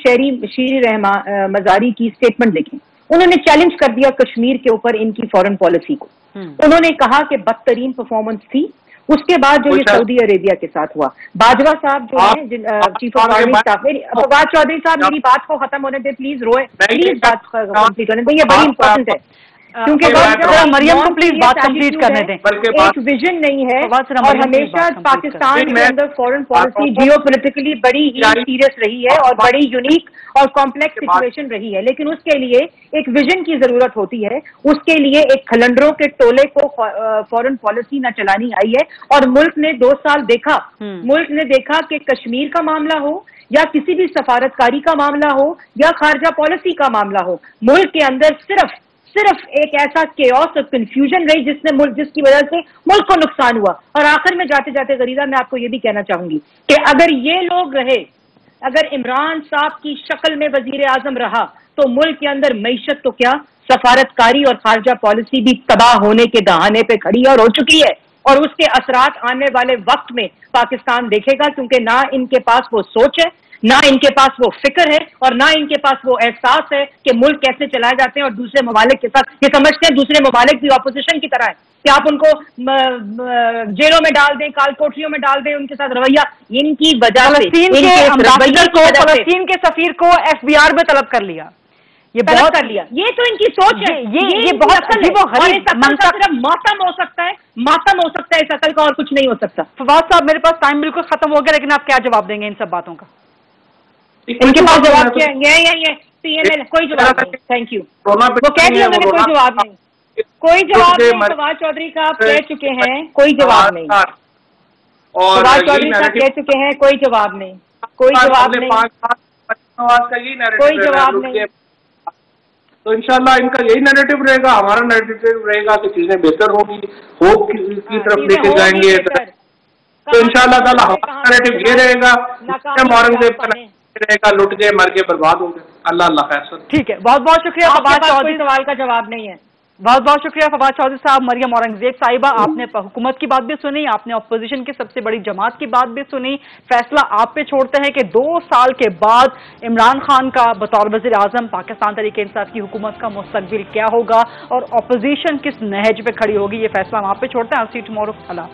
शीरी रहमान मजारी की स्टेटमेंट देखें। उन्होंने चैलेंज कर दिया कश्मीर के ऊपर इनकी फॉरेन पॉलिसी को। उन्होंने कहा कि बदतरीन परफॉर्मेंस थी। उसके बाद जो ये सऊदी अरेबिया के साथ हुआ, बाजवा साहब जो है chief of army staff, Fawad Chaudhry साहब मेरी बात को खत्म होने दे प्लीज, प्लीज बात कंप्लीट होने दें, ये बड़ी इंपॉर्टेंट है क्योंकि मरियम को प्लीज बात कंप्लीट करने दें। एक विजन नहीं है, और हमेशा पाकिस्तान के अंदर फॉरेन पॉलिसी जियोपॉलिटिकली बड़ी ही सीरियस रही है और बड़ी यूनिक और कॉम्प्लेक्स सिचुएशन रही है, लेकिन उसके लिए एक विजन की जरूरत होती है। उसके लिए एक खलंडरों के टोले को फॉरेन पॉलिसी न चलानी आई है, और मुल्क ने 2 साल देखा, मुल्क ने देखा कि कश्मीर का मामला हो या किसी भी सफारतकारी का मामला हो या खारजा पॉलिसी का मामला हो, मुल्क के अंदर सिर्फ एक ऐसा केओस और कंफ्यूजन रही जिसकी वजह से मुल्क को नुकसान हुआ। और आखिर में जाते जाते गरीदा मैं आपको ये भी कहना चाहूंगी कि अगर ये लोग रहे, अगर इमरान साहब की शक्ल में वजीर आजम रहा, तो मुल्क के अंदर मईशत तो क्या, सफारतकारी और खारजा पॉलिसी भी तबाह होने के दहाने पे खड़ी और हो चुकी है, और उसके असरात आने वाले वक्त में पाकिस्तान देखेगा, क्योंकि ना इनके पास वो सोच है, ना इनके पास वो फिक्र है, और ना इनके पास वो एहसास है कि मुल्क कैसे चलाए जाते हैं। और दूसरे ममालिक के साथ ये समझते हैं दूसरे ममालिक भी ऑपोजिशन की तरह है कि आप उनको जेलों में डाल दें, काल कोठरियों में डाल दें, उनके साथ रवैया, इनकी वजह से फलस्तीन के सफीर को FBI में तलब कर लिया, ये बहुत कर लिया। ये तो इनकी सोच है, ये बहुत सिर्फ मातम हो सकता है, मातम हो सकता है इस अकल का, और कुछ नहीं हो सकता। फवाद साहब, मेरे पास टाइम बिल्कुल खत्म हो गया, लेकिन आप क्या जवाब देंगे इन सब बातों का? इनके पास जवाब क्या है? ये PML कोई जवाब नहीं। Thank you. वो कह दिया मैंने, कोई जवाब नहीं, कोई जवाब नहीं। फवाद चौधरी साहब कह चुके हैं, कोई जवाब नहीं। फवाद चौधरी साहब कह चुके हैं, कोई जवाब नहीं, कोई जवाब नहीं, कोई जवाब नहीं। तो इंशाल्लाह इनका यही नैरेटिव रहेगा, हमारा नैरेटिव रहेगा कि चीजें बेहतर होगी, होप की तरफ लेके जाएंगे। तो इंशाल्लाह ताला हमारा नैरेटिव ये रहेगा, औरंगजेब का रहेगा, लुट गए, मर गए, बर्बाद हो गए। अल्लाह अल्लाह खैर। ठीक है, बहुत बहुत शुक्रिया फवाद चौधरी। सवाल का जवाब नहीं है। बहुत बहुत शुक्रिया फवाद चौधरी साहब। मरियम औरंगजेब साहिबा, आपने हुकूमत की बात भी सुनी, आपने अपोजिशन की सबसे बड़ी जमात की बात भी सुनी। फैसला आप पे छोड़ते हैं कि 2 साल के बाद इमरान खान का बतौर वज़ीर आज़म पाकिस्तान तहरीक इंसाफ की हुकूमत का मुस्तकबिल क्या होगा और अपोजिशन किस नहज पे खड़ी होगी, ये फैसला हम आप पे छोड़ते हैं। आई सी यू टुमारो। अल्लाह।